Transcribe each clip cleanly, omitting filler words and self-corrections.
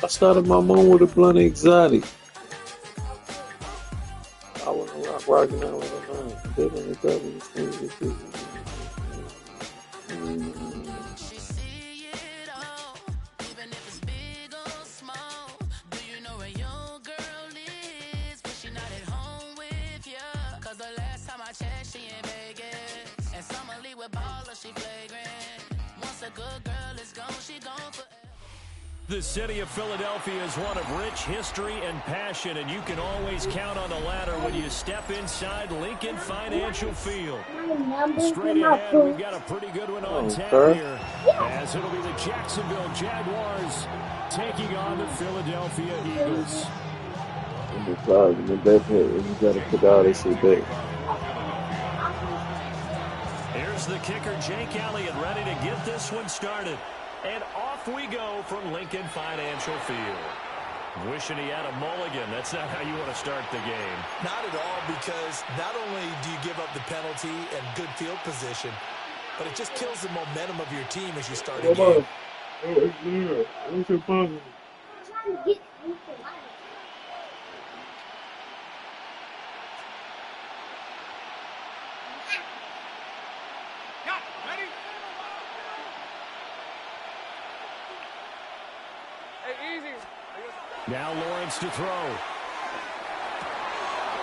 I started my morning with a blunt exotic. I wasn't rocking out with a blunt. They didn't tell me The city of Philadelphia is one of rich history and passion, and you can always count on the latter when you step inside Lincoln Financial Field. Straight ahead, we've got a pretty good one on tap here, as it'll be the Jacksonville Jaguars taking on the Philadelphia Eagles. You gotta put out this back. Here's the kicker, Jake Elliott, ready to get this one started. And off we go from Lincoln Financial Field. Wishing he had a mulligan. That's not how you want to start the game. Not at all, because not only do you give up the penalty and good field position, but it just kills the momentum of your team as you start a game. Now Lawrence to throw.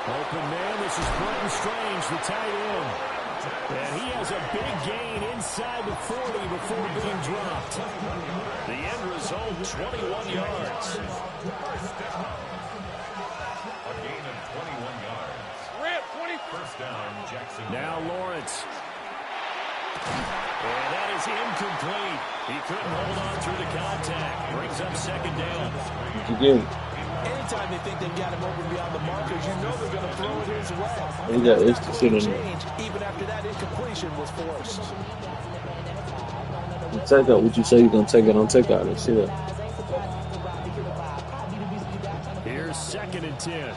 Open man, this is Brenton Strange, the tight end. And he has a big gain inside the 40 before being dropped. The end result, 21 yards. A gain of 21 yards. First down, Jacksonville. Now Lawrence. And that is incomplete. He couldn't hold on through the contact. Brings up second down. Anytime they think they've got him open beyond the markers, you know they're going to throw it his way. He got extra shit in there. Even after that incompletion was forced. You take out what you say you're going to take it. Don't take out that shit. Here's 2nd and 10.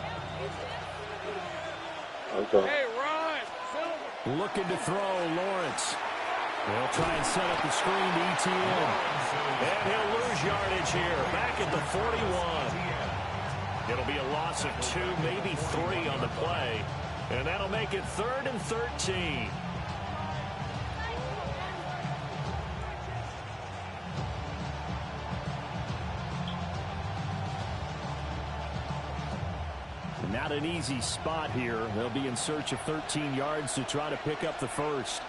Okay. Hey, Ryan. Looking to throw, Lawrence. They'll try and set up the screen to ETN. And he'll lose yardage here, back at the 41. It'll be a loss of 2, maybe 3 on the play. And that'll make it 3rd and 13. Not an easy spot here. They'll be in search of 13 yards to try to pick up the first.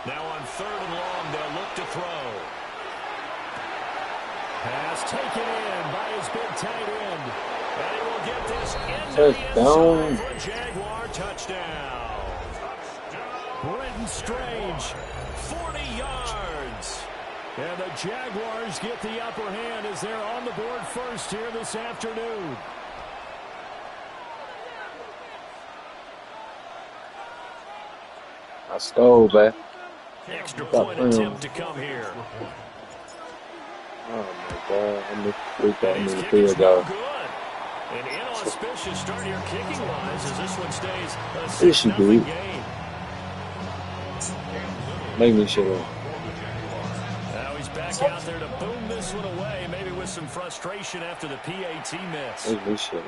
Now on 3rd and long, they'll look to throw. Pass taken in by his big tight end. And he will get this into the end zone for a Jaguar touchdown. Brenton Strange, 40 yards. And the Jaguars get the upper hand as they're on the board first here this afternoon. I stole back. Extra point attempt to come here. Oh my God! I missed 3 field goal. An inauspicious start here kicking wise as this one stays a 6-0 game. Make me shut up. Now he's back out there to boom this one away, maybe with some frustration after the PAT miss. Make me shut up.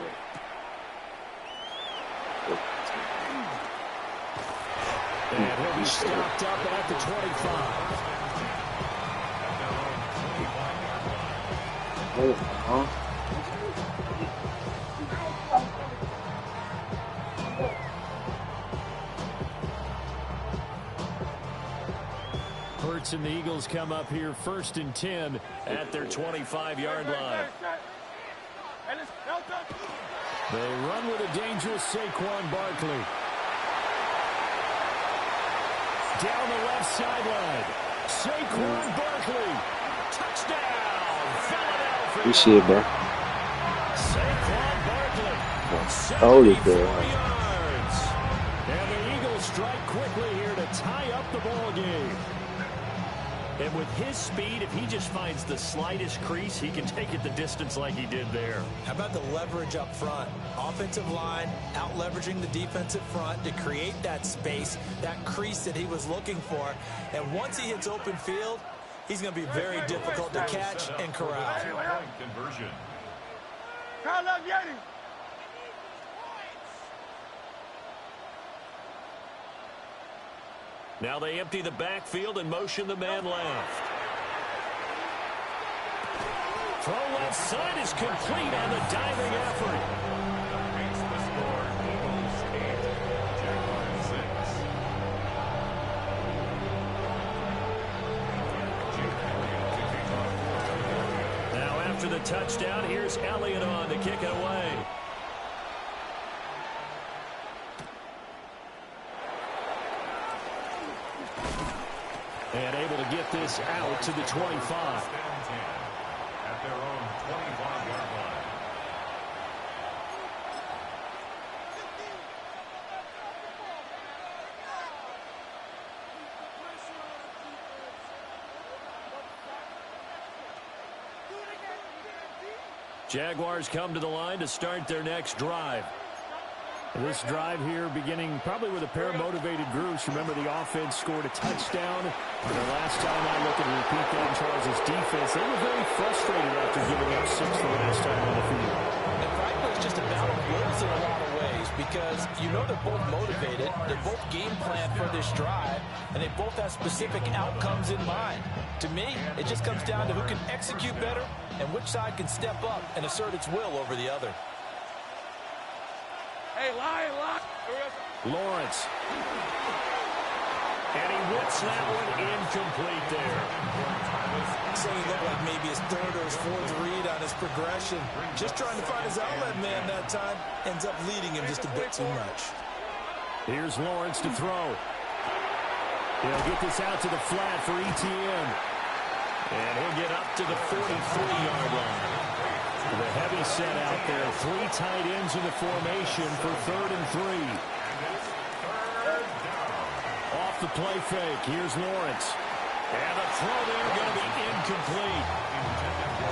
And he'll be stopped up at the 25. Hurts and the Eagles come up here 1st and 10 at their 25-yard line. They run with a dangerous Saquon Barkley. Down the left sideline. Saquon Barkley. Touchdown, Philadelphia. Good shit, bro. Saquon Barkley. Hold it 74 there. yards. And the Eagles strike quickly here to tie up the ball game. And with his speed, if he just finds the slightest crease, he can take it the distance like he did there. How about the leverage up front? Offensive line out leveraging the defensive front to create that space, that crease that he was looking for. And once he hits open field, he's going to be very difficult to catch and corral. Conversion. Now they empty the backfield and motion the man left. Throw left side is complete on the diving effort. Makes the score Eagles 8, Jaguars 6. Now after the touchdown, here's Elliott on to kick it away. And able to get this out to the 25. At their own 25-yard line. Jaguars come to the line to start their next drive. This drive here beginning probably with a pair of motivated groups. Remember, the offense scored a touchdown. And the last time I look and repeat that, Charles' defense, they were very frustrated after giving up 6 the last time on the field. And frankly, it's just a battle of wills in a lot of ways because you know they're both motivated, they're both game planned for this drive, and they both have specific outcomes in mind. To me, it just comes down to who can execute better and which side can step up and assert its will over the other. Hey, lie. Lawrence. And he whips that one incomplete there. So he looked like maybe his third or his fourth read on his progression. Just trying to find his outlet man that time. Ends up leading him just a bit too much. Here's Lawrence to throw. He'll get this out to the flat for ETN. And he'll get up to the 43-yard line. The heavy set out there. 3 tight ends in the formation for 3rd and 3. Off the play fake. Here's Lawrence. And the throw there going to be incomplete.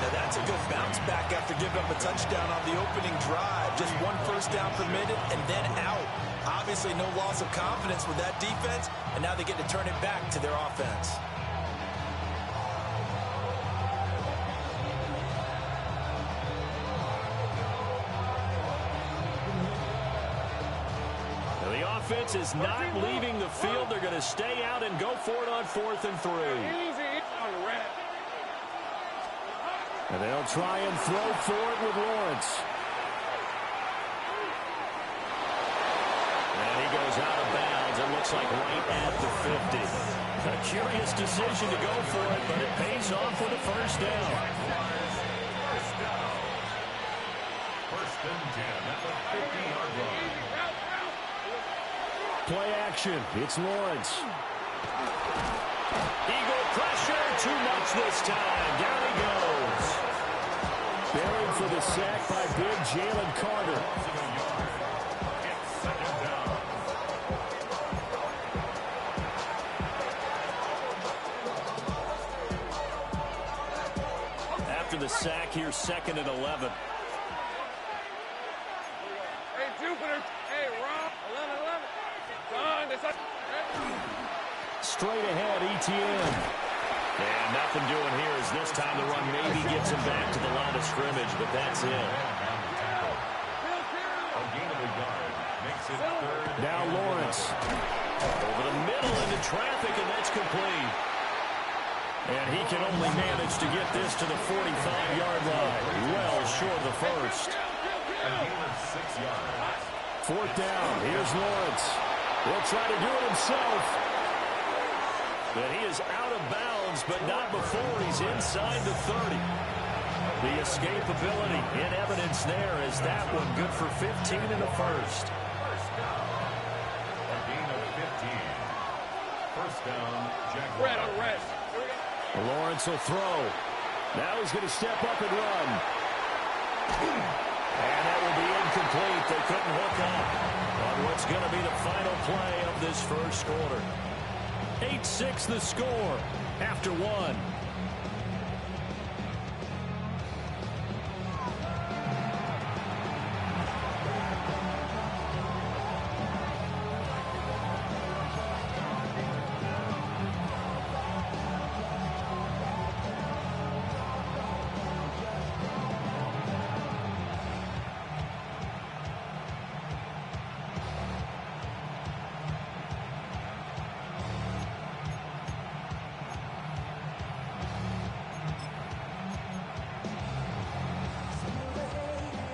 Now that's a good bounce back after giving up a touchdown on the opening drive. Just 1 first down permitted and then out. Obviously no loss of confidence with that defense, and now they get to turn it back to their offense. Offense is not leaving the field. They're going to stay out and go for it on 4th and 3. And they'll try and throw for it with Lawrence. And he goes out of bounds. It looks like right at the 50. A curious decision to go for it, but it pays off with a first down. First and 10 at the 50-yard line. Play action. It's Lawrence. Eagle pressure. Too much this time. Down he goes. Buried for the sack by big Jalen Carter. After the sack, here's 2nd and 11. Hey, Jupiter. Hey, Rob. 11. Straight ahead, ETN. And nothing doing here as this time the run maybe gets him back to the line of scrimmage, but that's it. A gain of a yard makes it 3rd. Now Lawrence. Over the middle into traffic, and that's complete. And he can only manage to get this to the 45-yard line. Well short of the first. A gain of 6 yards. 4th down. Here's Lawrence. He'll try to do it himself. But he is out of bounds, but not before he's inside the 30. The escapability in evidence there as that one good for 15 in the first. A gain of 15. First down, Jaguars. Red on red. Lawrence will throw. Now he's going to step up and run. And that will be incomplete. They couldn't hook up on what's going to be the final play of this first quarter. 8-6 the score after one.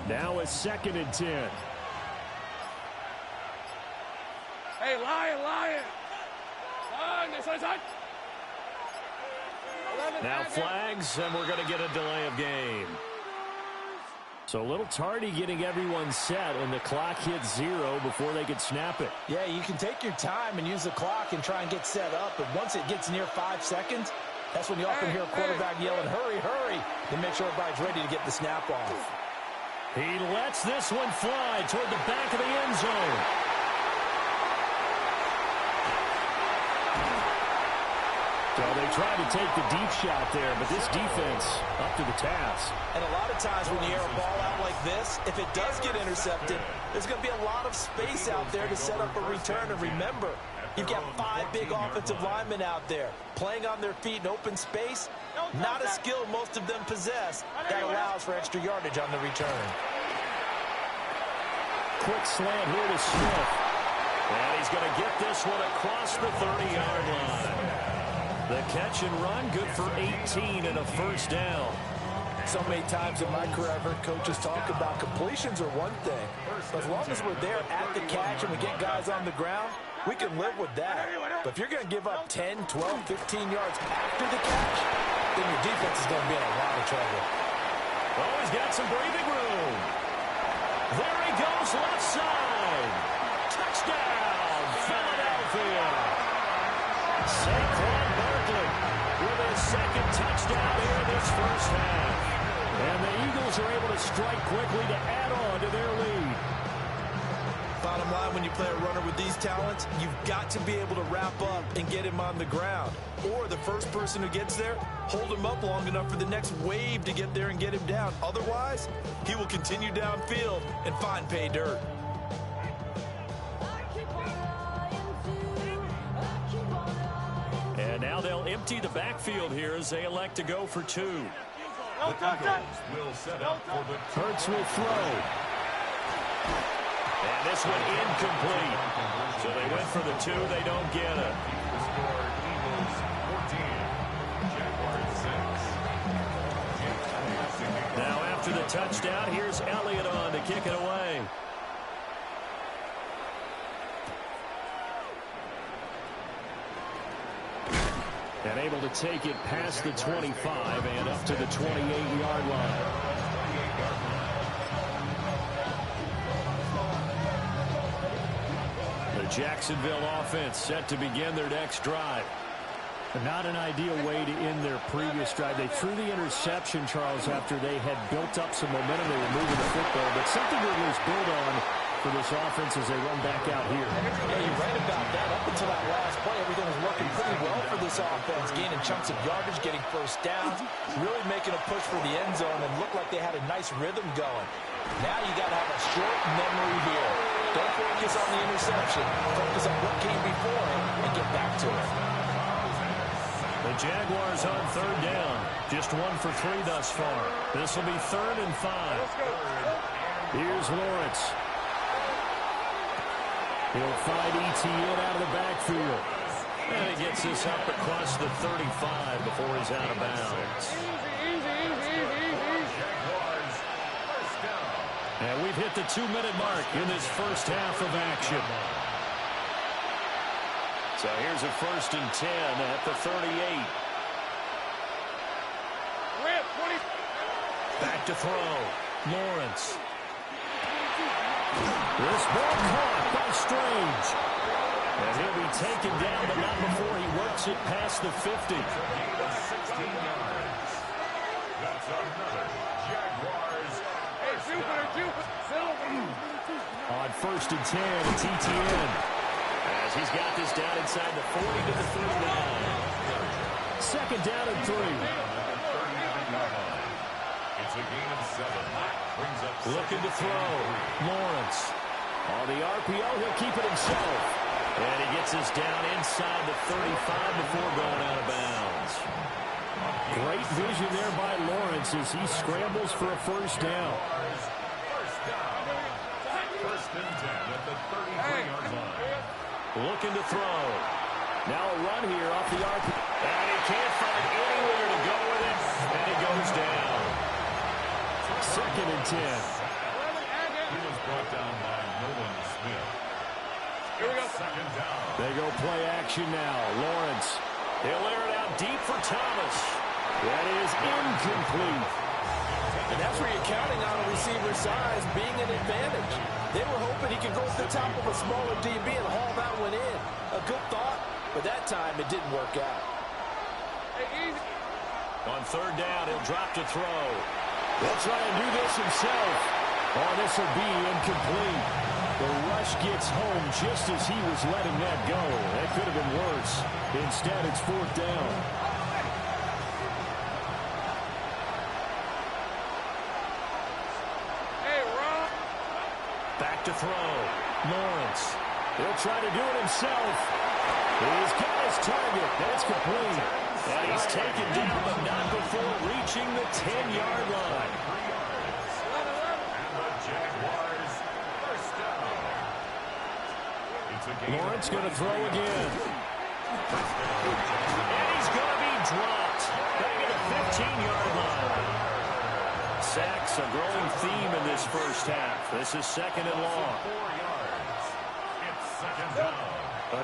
Now it's 2nd and 10. Hey, Lion. This one's on. Now flags, and we're going to get a delay of game. So a little tardy getting everyone set, and the clock hits 0 before they could snap it. Yeah, you can take your time and use the clock and try and get set up, but once it gets near 5 seconds, that's when you often hear a quarterback yelling, hurry, hurry, to make sure everybody's ready to get the snap off. He lets this one fly toward the back of the end zone. So they tried to take the deep shot there, but this defense up to the task. And a lot of times when you air a ball out like this, if it does get intercepted, there's going to be a lot of space out there to set up a return. And remember, you've got 5 big offensive linemen out there playing on their feet in open space. Not a skill most of them possess that allows for extra yardage on the return. Quick slant here to Smith. And he's going to get this one across the 30-yard line. The catch and run, good for 18 and a first down. So many times in my career, I've heard coaches talk about completions are one thing. But as long as we're there at the catch and we get guys on the ground, we can live with that. But if you're going to give up 10, 12, 15 yards after the catch, then your defense is going to be in a lot of trouble. Oh, he's got some breathing room. There he goes, left side. Touchdown, Philadelphia. Saquon Barkley with his 2nd touchdown here in this first half. And the Eagles are able to strike quickly to add on to their lead. Bottom line, when you play a runner with these talents, you've got to be able to wrap up and get him on the ground. Or the first person who gets there, hold him up long enough for the next wave to get there and get him down. Otherwise, he will continue downfield and find pay dirt. And now they'll empty the backfield here as they elect to go for 2. The Eagles will set up for the Hurts will throw. And this one incomplete. So they went for the 2. They don't get it. The score, Eagles 14, Jaguars 6. Now after the touchdown, here's Elliott on to kick it away. And able to take it past the 25 and up to the 28-yard line. The Jacksonville offense set to begin their next drive. Not an ideal way to end their previous drive. They threw the interception, Charles, after they had built up some momentum. They were moving the football, but something to at least build on for this offense as they run back out here. Yeah, you're right about that. Up until that last play, everything was working pretty well for this offense, gaining chunks of yardage, getting first downs, really making a push for the end zone, and looked like they had a nice rhythm going. Now you got to have a short memory here. Don't focus on the interception. Focus on what came before it and get back to it. The Jaguars on 3rd down. Just 1 for 3 thus far. This will be 3rd and 5. Here's Lawrence. He'll find ETN out of the backfield. And he gets this up across the 35 before he's out of bounds. And we've hit the 2-minute mark in this first half of action. So here's a 1st and 10 at the 38. Back to throw. Lawrence. This ball caught by Strange. And he'll be taken down, but not before he works it past the 50. 16 yards. That's another Jaguars. Hey, Jupiter. On 1st and 10, it's ETN. As he's got this down inside the 40 to the 39. Second down and 3. It's a gain of 7. Brings up looking to throw. Lawrence. On the RPO, he'll keep it himself. And he gets us down inside the 35 before going out of bounds. Great vision there by Lawrence as he scrambles for a first down. First and 10 at the 33-yard line. Looking to throw. Now a run here off the RPO. And he can't find anywhere to go with it. And he goes down. Second and 10. He was brought down by Nolan Smith. Here we go. Second down. They go play action now. Lawrence. He'll air it out deep for Thomas. That is incomplete. And that's where you're counting on a receiver's size being an advantage. They were hoping he could go to the top of a smaller DB and haul that one in. A good thought, but that time it didn't work out. Hey, easy. On third down, he'll drop to throw. He'll try and do this himself. Oh, this will be incomplete. The rush gets home just as he was letting that go. That could have been worse. Instead, it's fourth down. Hey, Ron. Back to throw. Lawrence. He'll try to do it himself. He's got his target. That's complete. And he's taken down, but not before reaching the 10-yard line. Lawrence going to throw again. And he's going to be dropped. Back at the 15-yard line. Sacks a growing theme in this first half. This is second and long.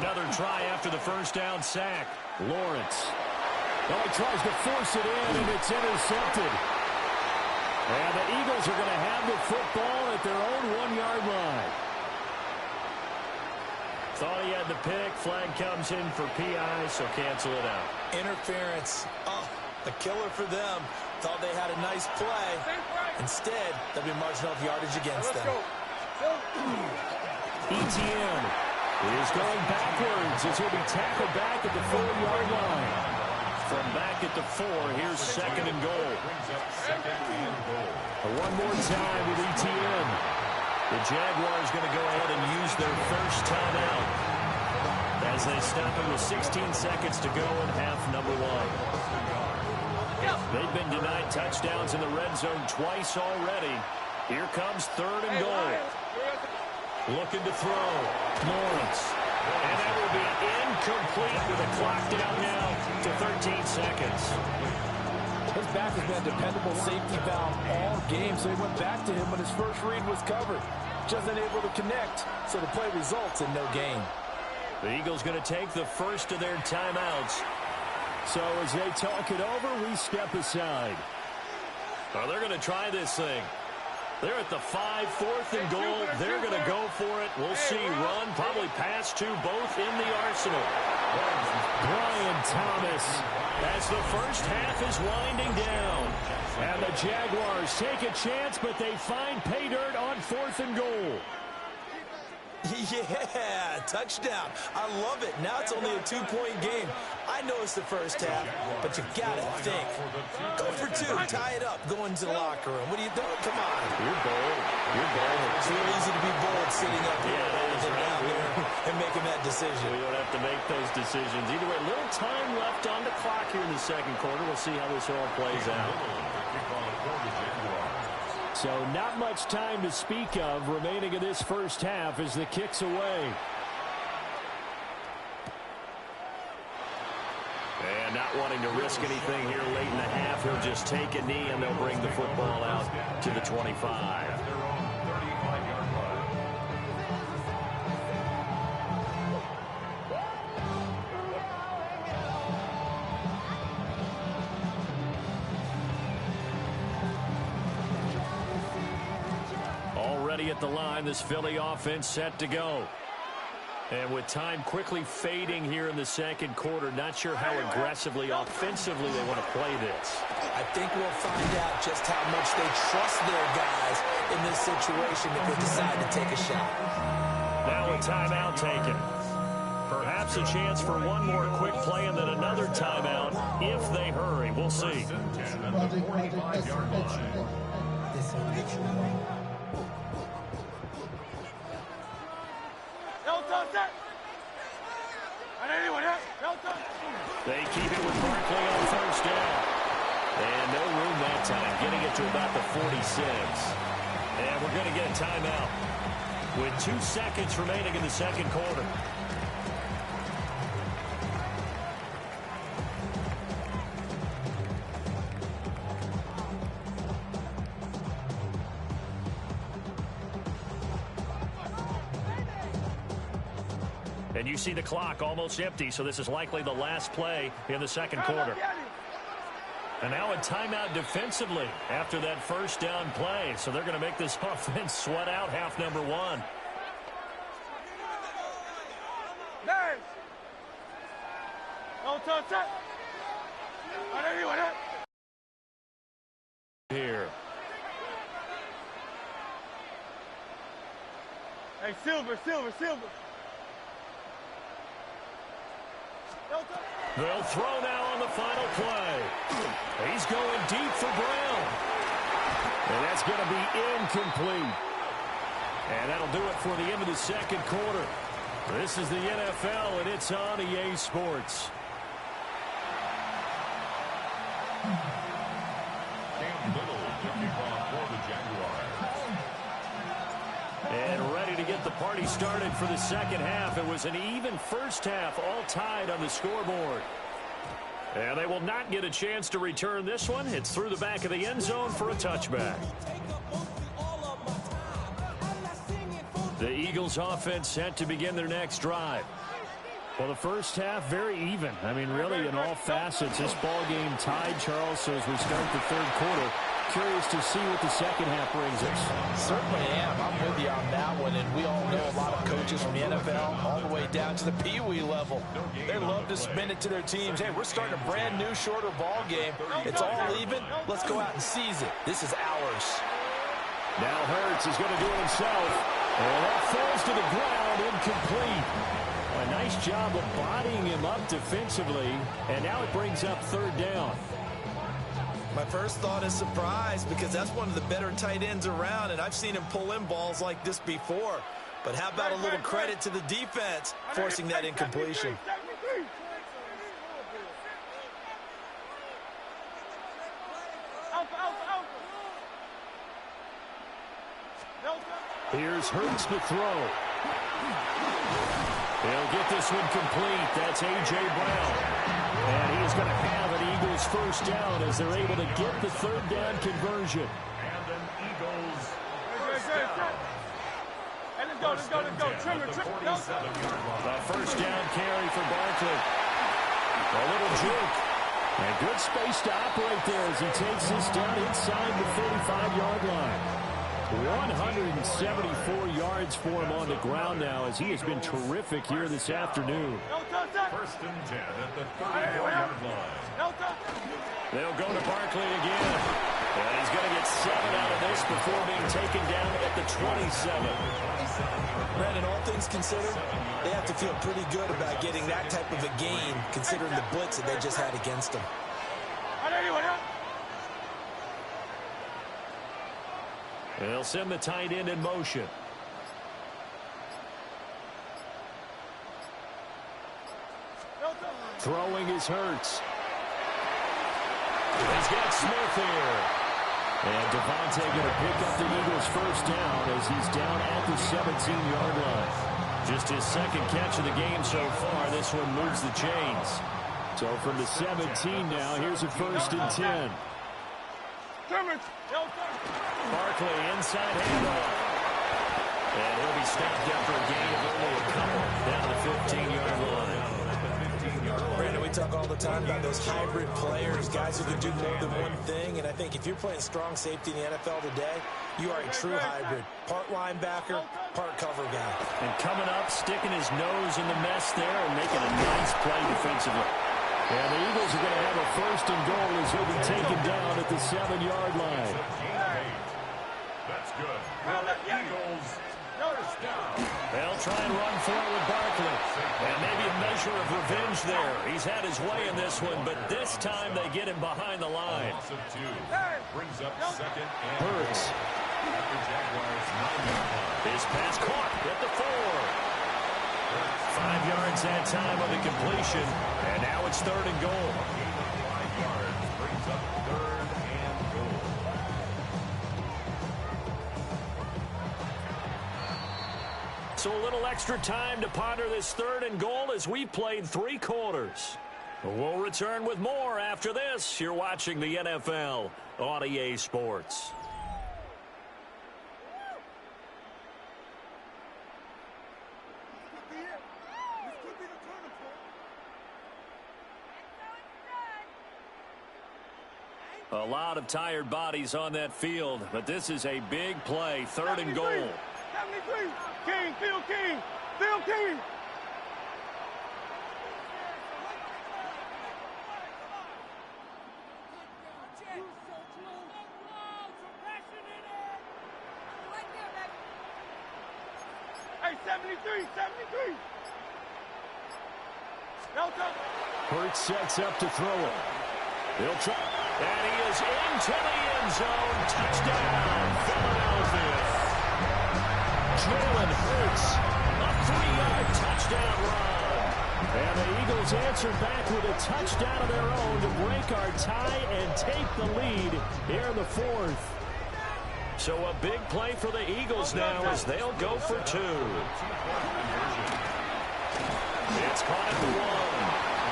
Another try after the first down sack. Lawrence. Oh, he tries to force it in, and it's intercepted. And the Eagles are going to have the football at their own 1-yard line. Thought he had the pick. Flag comes in for PI, so cancel it out. Interference. Oh, a killer for them. Thought they had a nice play. Instead, they'll be marching off yardage against them. Etienne is going backwards as he'll be tackled back at the 4-yard line. From back at the 4, here's second and goal. One more time with Etienne. The Jaguars going to go ahead and use their first timeout as they stop him with 16 seconds to go in half number 1. They've been denied touchdowns in the red zone twice already. Here comes third and goal. Looking to throw. Lawrence. And that will be incomplete with the clock down now to 13 seconds. His back has been a dependable safety valve all game, so he went back to him when his first read was covered. Just unable to connect, so the play results in no gain. The Eagles going to take the first of their timeouts. So as they talk it over, we step aside. Well, they're going to try this thing. They're at the 5, fourth and goal. They're going to go for it. We'll see. Run, probably pass to both in the arsenal. Brian Thomas as the first half is winding down. And the Jaguars take a chance, but they find pay dirt on fourth and goal. Yeah, touchdown. I love it. Now it's only a 2-point game. I know it's the first half, but you got to think. Go for 2, tie it up, go into the locker room. What are you doing? Come on. You're bold. You're bold. It's real easy to be bold sitting up here down there and making that decision. We don't have to make those decisions. Either way, little time left on the clock here in the second quarter. We'll see how this all plays out. So not much time to speak of remaining in this first half as the kick's away. And not wanting to risk anything here late in the half, he'll just take a knee and they'll bring the football out to the 25. At the line, this Philly offense set to go. And with time quickly fading here in the second quarter, not sure how aggressively, offensively they want to play this. I think we'll find out just how much they trust their guys in this situation if they decide to take a shot. Now a timeout taken. Perhaps a chance for one more quick play and then another timeout if they hurry. We'll see. First and 10 at the 45-yard line. They keep it with Barkley on first down. And no room that time, getting it to about the 46. And we're going to get a timeout with 2 seconds remaining in the second quarter. And you see the clock almost empty, so this is likely the last play in the second quarter. And now a timeout defensively after that first down play. So they're going to make this offense sweat out half number one. Here. Hey, Silver. They'll throw now on the final play. He's going deep for Brown. And that's going to be incomplete. And that'll do it for the end of the second quarter. This is the NFL, and it's on EA Sports. Cam Little to kick off for the Jaguars. And ready to get the party started for the second half. It was an even first half, all tied on the scoreboard. And they will not get a chance to return this one. It's through the back of the end zone for a touchback. The Eagles offense set to begin their next drive. Well, the first half, very even. I mean, really, in all facets, this ball game tied, Charles. So as we start the third quarter, curious to see what the second half brings us. Certainly am. I'm with you on that one. And we all know a lot of coaches from the NFL all the way down to the Pee-wee level. They love to spin it to their teams. Hey, we're starting a brand new, shorter ball game. It's all even. Let's go out and seize it. This is ours. Now Hurts is going to do it himself. And that falls to the ground, incomplete. A nice job of bodying him up defensively. And now it brings up third down. My first thought is surprise because that's one of the better tight ends around, and I've seen him pull in balls like this before. But how about a little credit to the defense forcing that incompletion? Here's Hurts to throw. He'll get this one complete. That's A.J. Brown. And he is going to have an Eagles first down as they're able to get the third down conversion. And an Eagles first down. Let's go. Trimmer. The first down carry for Barkley. A little juke. And good space to operate there as he takes this down inside the 35-yard line. 174 yards for him on the ground now as he has been terrific here this afternoon. First and 10 at the 34-yard line. They'll go to Barkley again. And he's going to get 7 out of this before being taken down at the 27. Brandon, all things considered, they have to feel pretty good about getting that type of a gain considering the blitz that they just had against them. They'll send the tight end in motion. Throwing is Hurts. He's got Smith here. And Devontae going to pick up the Eagles first down as he's down at the 17-yard line. Just his second catch of the game so far. This one moves the chains. So from the 17 now, here's a first and 10. Barkley inside handoff. And he'll be stopped after a gain of only a couple down to the 15-yard line. Brandon, we talk all the time about those hybrid players, guys who can do more than one thing. And I think if you're playing strong safety in the NFL today, you are a true hybrid. Part linebacker, part cover guy. And coming up, sticking his nose in the mess there and making a nice play defensively. And the Eagles are going to have a first and goal as he'll be taken down at the 7-yard line. That's good. Eagles first down. Well, They'll try and run for it with Barkley. And maybe a measure of revenge there. He's had his way in this one, but this time they get him behind the line. Brings up second and Hurts. His pass caught at the 4. 5 yards that time on the completion. And now it's 3rd and goal. 5 yards brings up 3rd and goal. So a little extra time to ponder this 3rd and goal as we played 3 quarters. We'll return with more after this. You're watching the NFL on EA Sports. A lot of tired bodies on that field, but this is a big play, 3rd and goal. 73. King, Phil King, Phil King. Hey, 73. Hurts sets up to throw it. He'll try. And he is into the end zone. Touchdown, Philadelphia. Jalen Hurts, a 3-yard touchdown run. And the Eagles answer back with a touchdown of their own to break our tie and take the lead here in the 4th. So a big play for the Eagles now as they'll go for 2. It's caught at the 1.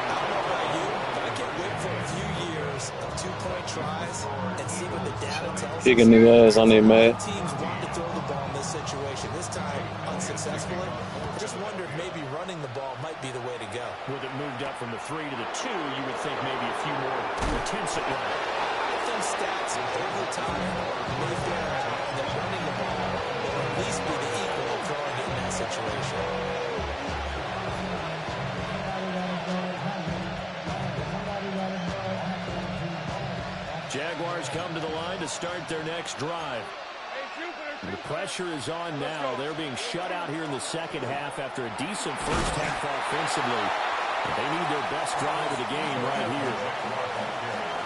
I don't know about you, but I can't wait for a few years of 2-point tries and see what the data tells us. Kicking nigga ass on their man. Teams want to throw the ball in this situation. This time, unsuccessfully. I just wonder if maybe running the ball might be the way to go. With it moved up from the 3 to the 2, you would think maybe a few more attempts at running. I think stats over time may feel that running the ball will at least be the equal of throwing it in that situation. Jaguars come to the line to start their next drive. The pressure is on now. They're being shut out here in the second half after a decent first half offensively. They need their best drive of the game right here.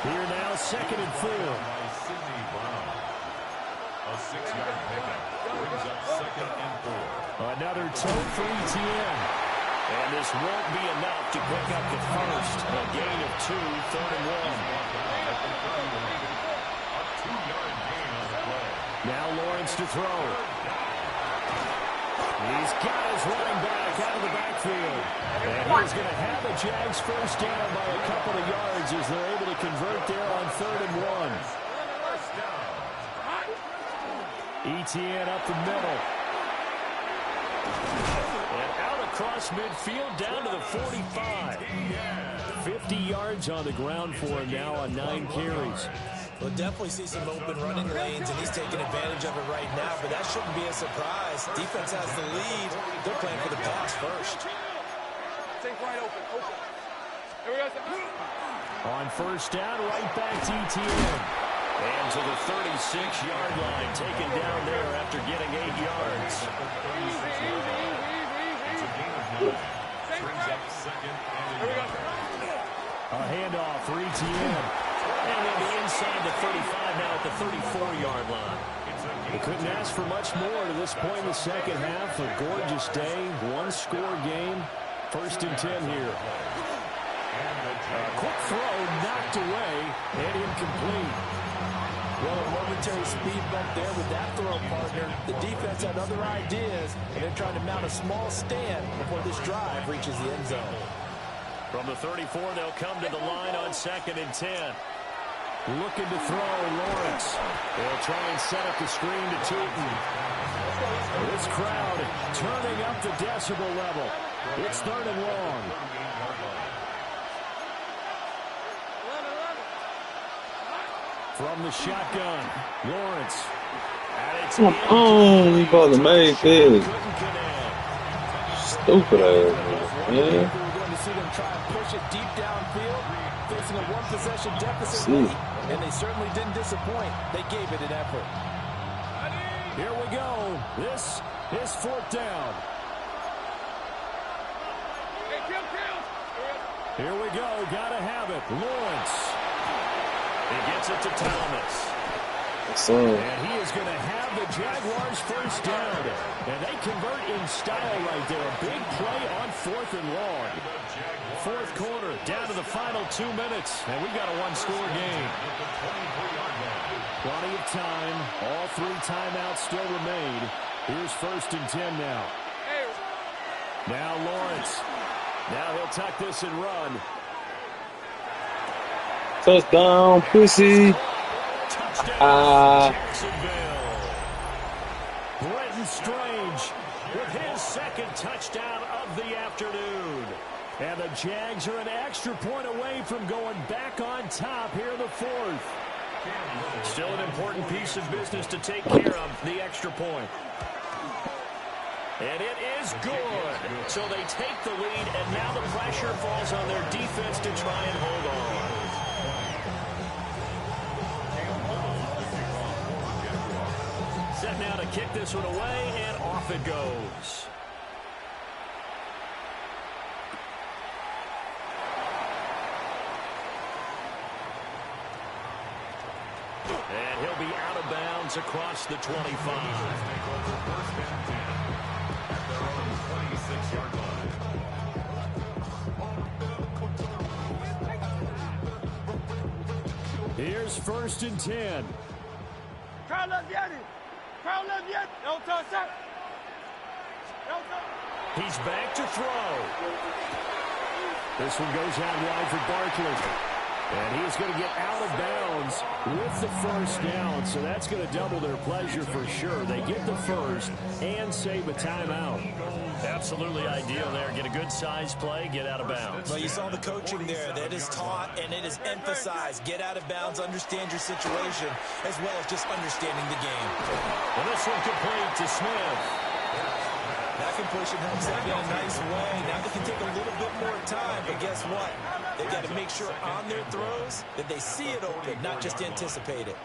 Here now, 2nd and 4. A 6-yard pickup brings up 2nd and 4. Another tote for ETN. And this won't be enough to pick up the first. A gain of 2, 3rd and 1. A 2-yard gain on the play. Now Lawrence to throw. He's got his running back out of the backfield. And he's going to have the Jags first down by a couple of yards as they're able to convert there on 3rd and 1. ETN up the middle. And out across midfield down to the 45. 50 yards on the ground for him now on 9 carries. We'll definitely see some open running lanes, and he's taking advantage of it right now, but that shouldn't be a surprise. Defense has the lead. They're playing for the pass first. Take right open. Here we go. On first down, right back to ETN. And to the 36-yard line, taken down there after getting 8 yards. Brings up 2nd and A handoff for ETN. And they'll be inside the 35 now at the 34-yard line. They couldn't ask for much more to this point in the second half. A gorgeous day, 1-score game. 1st and 10 here. A quick throw knocked away and incomplete. Well, a momentary speed bump there with that throw partner. The defense had other ideas, and they're trying to mount a small stand before this drive reaches the end zone. From the 34, they'll come to the line on 2nd and 10. Looking to throw, Lawrence. They'll try and set up the screen to Tootin. This crowd turning up the decibel level. It's 3rd and long. From the shotgun, Lawrence. Come on, he bought the main thing. Stupid ass, man. We're going to see them try and push it deep downfield, facing a one-possession deficit lead, and they certainly didn't disappoint. They gave it an effort. Here we go. This is 4th down. Here we go. Gotta have it. Lawrence. He gets it to Thomas. And he is going to have the Jaguars first down. And they convert in style right there. A big play on 4th and long. Fourth quarter, down to the final 2 minutes. And we've got a one-score game. Plenty of time. All 3 timeouts still remain. Here's 1st and 10 now. Now Lawrence. Now he'll tuck this and run. Touchdown, pussy. Touchdown, Jacksonville. Brenton Strange with his 2nd touchdown of the afternoon. And the Jags are an extra point away from going back on top here in the 4th. Still an important piece of business to take care of, the extra point. And it is good. So they take the lead, and now the pressure falls on their defense to try and hold on. Set now to kick this one away, and off it goes. And he'll be out of bounds across the 25. Here's 1st and 10. He's back to throw. This one goes out wide for Barkley. And he's going to get out of bounds with the first down. So that's going to double their pleasure for sure. They get the first and save a timeout. Absolutely ideal there. Get a good size play, get out of bounds. Well, you saw the coaching there. That is taught and it is emphasized. Get out of bounds, understand your situation, as well as just understanding the game. And this one complete to Smith. That completion helps them in a nice way. Now they can take a little bit more time, but guess what? They've got to make sure on their throws that they see it open, not just anticipate it.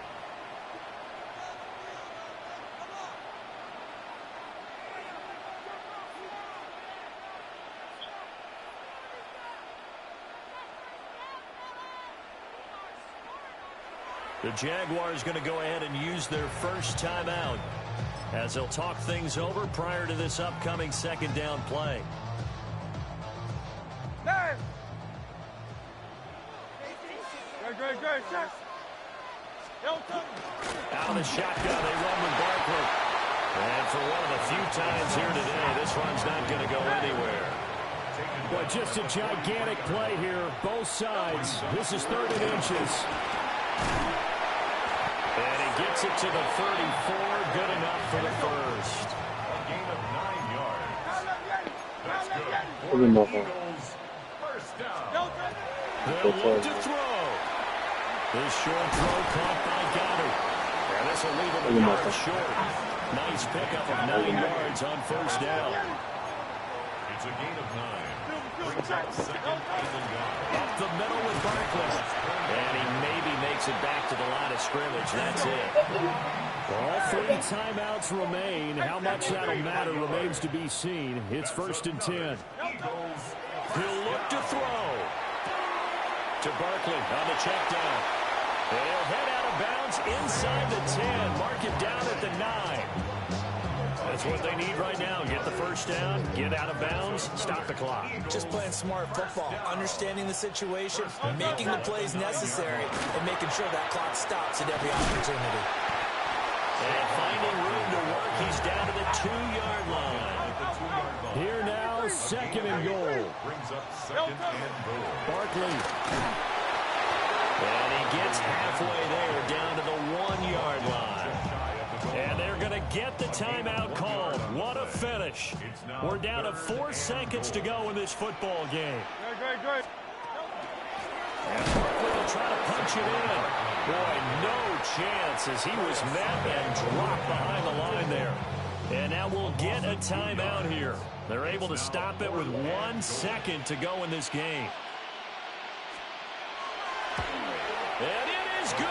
The Jaguars going to go ahead and use their first timeout as they'll talk things over prior to this upcoming 2nd down play. Out of the shotgun, they run with Barkley. And for one of the few times here today, this run's not going to go anywhere. Well, just a gigantic play here, both sides. This is 3rd and inches. And he gets it to the 34. Good enough for the first. A gain of 9 yards. That's good. First down. They'll look to throw. This short throw caught by Goddard. And this will leave him a yard short. Nice pickup of 9 yards on first down. It's a gain of 9. Brings up 2nd and goal. Up the middle with Barkley. And he maybe makes it back to the line of scrimmage. That's it. All 3 timeouts remain. How much that'll matter remains to be seen. It's 1st and 10. He'll look to throw. To Barkley on the check down. And he'll head out of bounds inside the 10. Mark it down at the 9. That's what they need right now. Get the first down, get out of bounds, stop the clock. Just playing smart football, understanding the situation, making the plays necessary, and making sure that clock stops at every opportunity. And finding room to work, he's down to the 2-yard line. Here now, 2nd and goal. Brings up 2nd and goal. Barkley. And he gets halfway there, down to the 1-yard line. And they're going to get the timeout called. What a finish. We're down to 4 seconds to go in this football game. And Barkley will try to punch it in. Boy, no chance as he was met and dropped behind the line there. And now we'll get a timeout here. They're able to stop it with 1 second to go in this game. And it is good.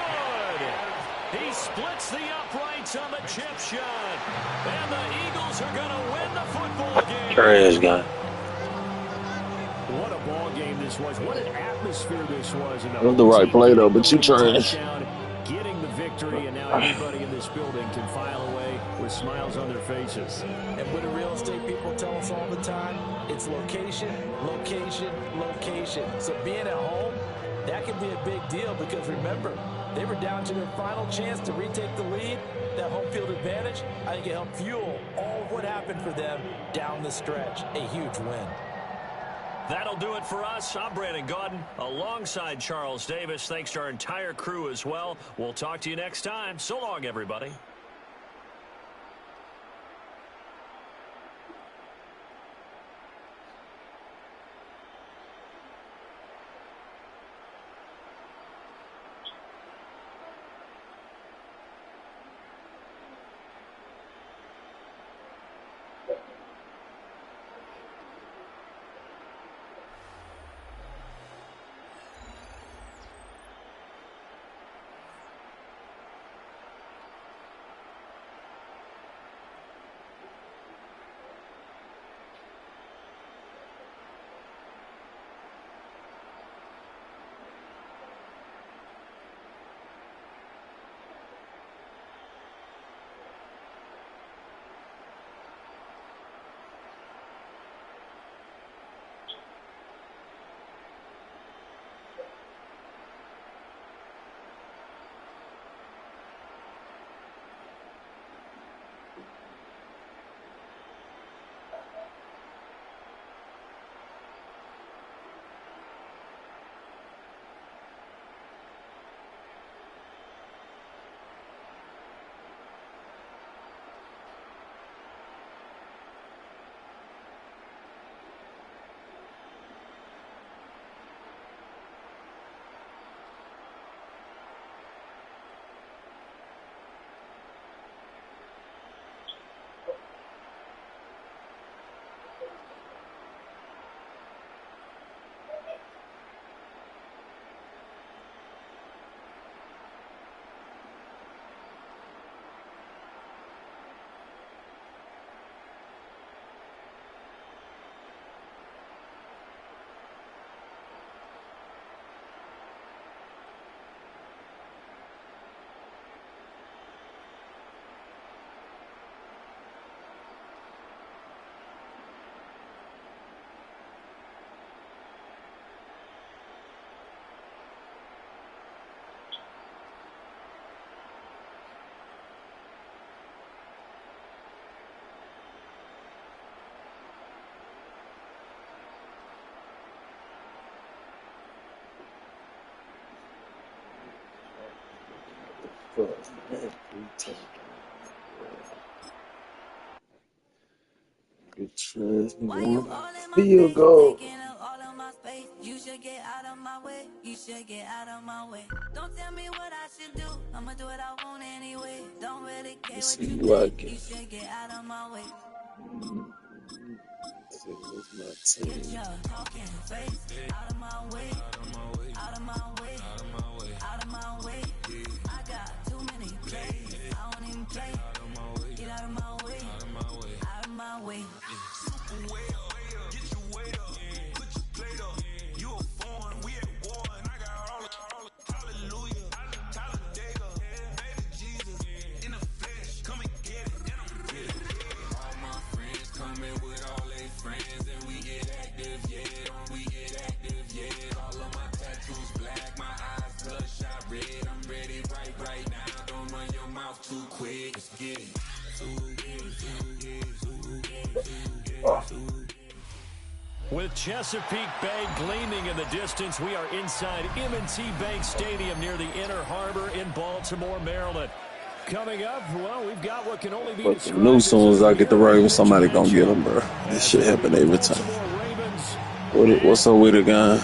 He splits the uprights on the chip shot. And the Eagles are going to win the football game. Trash guy. What a a ball game this was. What an atmosphere this was. And the That's the home right team play, though, getting the but you late trash. touchdown, getting the victory, and now everybody in this building can file away with smiles on their faces. And what do real estate people tell us all the time? It's location, location, location. So being at home, that can be a big deal because remember, they were down to their final chance to retake the lead. That home field advantage, I think it helped fuel all of what happened for them down the stretch. A huge win. That'll do it for us. I'm Brandon Gaudin alongside Charles Davis. Thanks to our entire crew as well. We'll talk to you next time. So long, everybody. Good chance. Field goal. You should get out of my way. You should get out of my way. Don't tell me what I should do. I'ma do what I want anyway. Don't really care what you think. You should get out of my way. Get your talking face out of my way. Out of my way. Out of my way. I got too many plays. I don't even play. Get out of my way. Out of my way. With Chesapeake Bay gleaming in the distance, we are inside M&T Bank Stadium near the Inner Harbor in Baltimore, Maryland. Coming up, well, we've got what can only be described as soon as I get the Ravens, somebody gonna get them, bro. This shit happen every time. What's up with it, guy?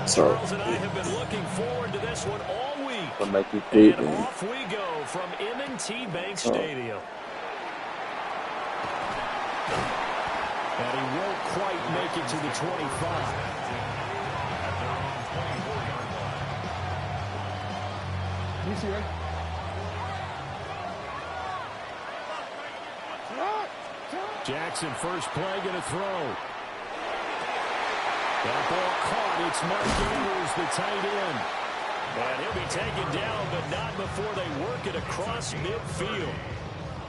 Sorry. Charles and I have been looking forward to this one all week. I'll make you pick, and off we go from M&T Bank Stadium. And he won't quite make it to the 25. You see, right? Jackson first play going to throw. That ball caught. It's Mark Andrews, the tight end. And he'll be taken down, but not before they work it across midfield.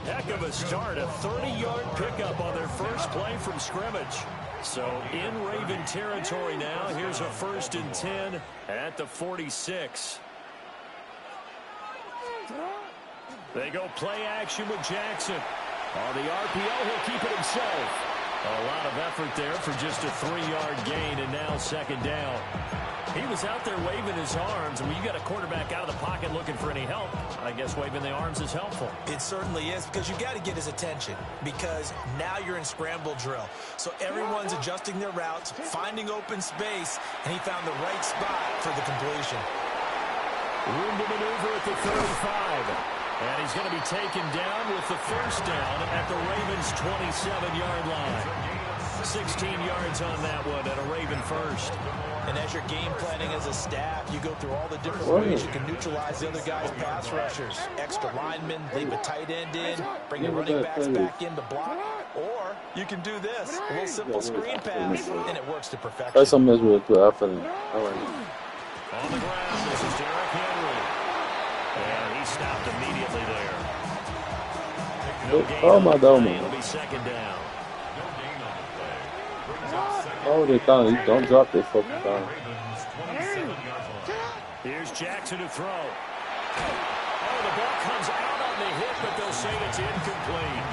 Heck of a start. A 30-yard pickup on their first play from scrimmage. So in Raven territory now. Here's a 1st and 10 at the 46. They go play action with Jackson. On the RPO, he'll keep it himself. A lot of effort there for just a 3-yard gain, and now 2nd down. He was out there waving his arms, and when you got a quarterback out of the pocket looking for any help, I guess waving the arms is helpful. It certainly is, because you got to get his attention, because now you're in scramble drill. So everyone's adjusting their routes, finding open space, and he found the right spot for the completion. Room to maneuver at the 35. And he's going to be taken down with the 1st down at the Ravens' 27-yard line. 16 yards on that one at a Raven first. And as you're game planning as a staff, you go through all the different ways you can neutralize the other guy's pass rushers. Extra linemen, leave a tight end in, bring your running backs back in to block. Or you can do this, a little simple screen pass, and it works to perfection. That's a miserable afternoon. On the ground, this is Derrick Henry. And he stopped immediately there. No gain Oh, my God. It'll be 2nd down. Oh, they can't. Don't drop this fucking time. Here's Jackson to throw. Oh, the ball comes out on the hit, but they'll say it's incomplete.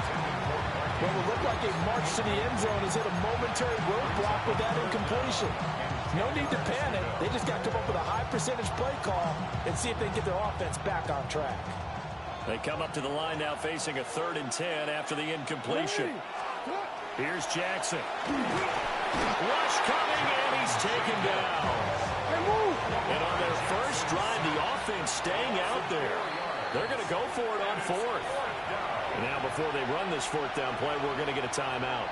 Well, it looked like a march to the end zone has hit a momentary roadblock with that incompletion. No need to panic. They just got to come up with a high percentage play call and see if they can get their offense back on track. They come up to the line now facing a 3rd and 10 after the incompletion. Here's Jackson. Rush coming, and he's taken down. And on their first drive, the offense staying out there. They're going to go for it on 4th. And now before they run this 4th down play, we're going to get a timeout.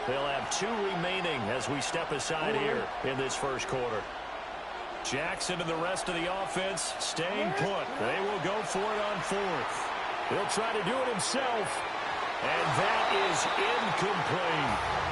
They'll have 2 remaining as we step aside here in this first quarter. Jackson and the rest of the offense staying put. They will go for it on 4th. He'll try to do it himself. And that is incomplete.